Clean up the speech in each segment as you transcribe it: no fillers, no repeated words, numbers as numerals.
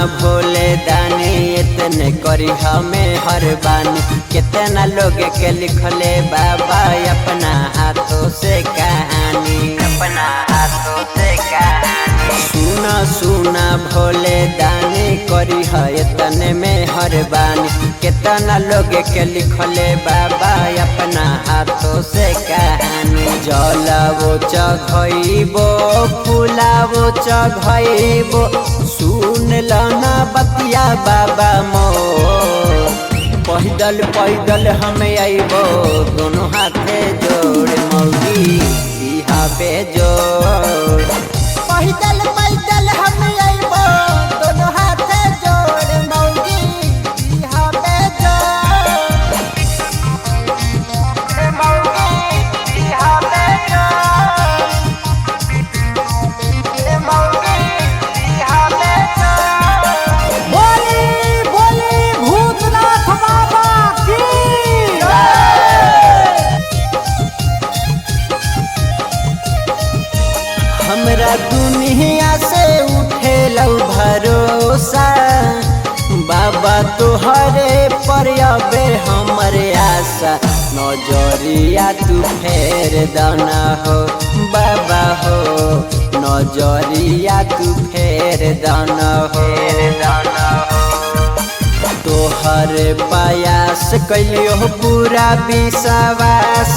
भोले दानी इतने करी हमें हर बानी। कितना लोग के लिखले बाबा अपना हाथों से कहानी, अपना हाथों से कहानी। सुना सुना भोले दानी करी है इतने में हर बानी। कितना लोग के लिखले बाबा अपना हाथों से कहानी। जलावो चघइबो फुलावो चघइबो सुन लना बतिया बाबा मोर। पैदल पैदल हम आइबो दोनों हाथे जोड़ मौगी बिहा बेजोड़। पैदल पैदल हम आइबो दोनों हाथे जोड़ मौगी बिहा बेजोड़। मौगी बिहा बेजोड़। मौगी बिहा बेजोड़। बोली बोली भूतनाथ बाबा की हमरा दुनिया से उठे लौ भरोसा बाबा तुहरे पर अबे हमरे आशा। नजरिया तू फेर दाना हो बाबा हो, नजरिया तू फेर दाना हो। तोहर पायास कैलियो पूरा विश्वास,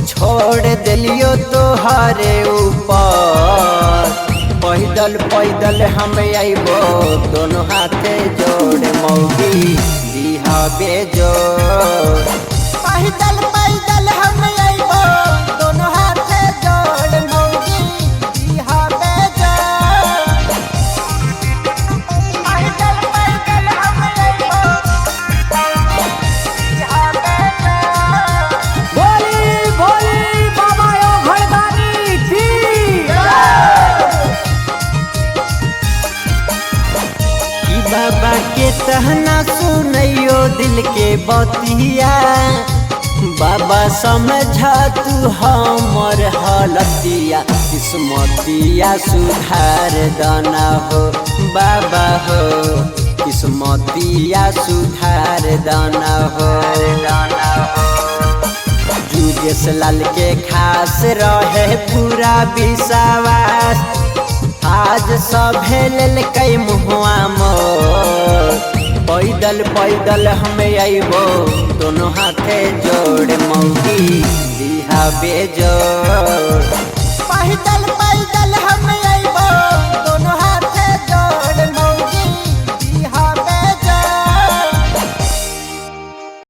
छोड़ दिलियो तोहरे ऊपर। पैदल पैदल हम आइबो दोनों हाथे जोड़ मौगी बिहा बेजोड़। पैदल पैदल हम आइबो दोनों हाथे जोड़ मौगी बिहा बेजोड़। पैदल पैदल हम आइबो बिहा बेजोड़। बोली बोली बाबा यो घरदारी की कि बाबा के कहना सुनैयो दिल के बतिया। बाबा समझा तू हमर हालतिया, किस्मतिया सुधार दाना हो बाबा हो, किस्मतिया सुधार दाना हो। जुगेश लाल के खास रहे पूरा विश्वास, आज सभे लेल कई मुहुआ मोर। पैदल पैदल हम आइबो दोनों हाथे जोड़ मौगी बिहा बेजोड़। पैदल पैदल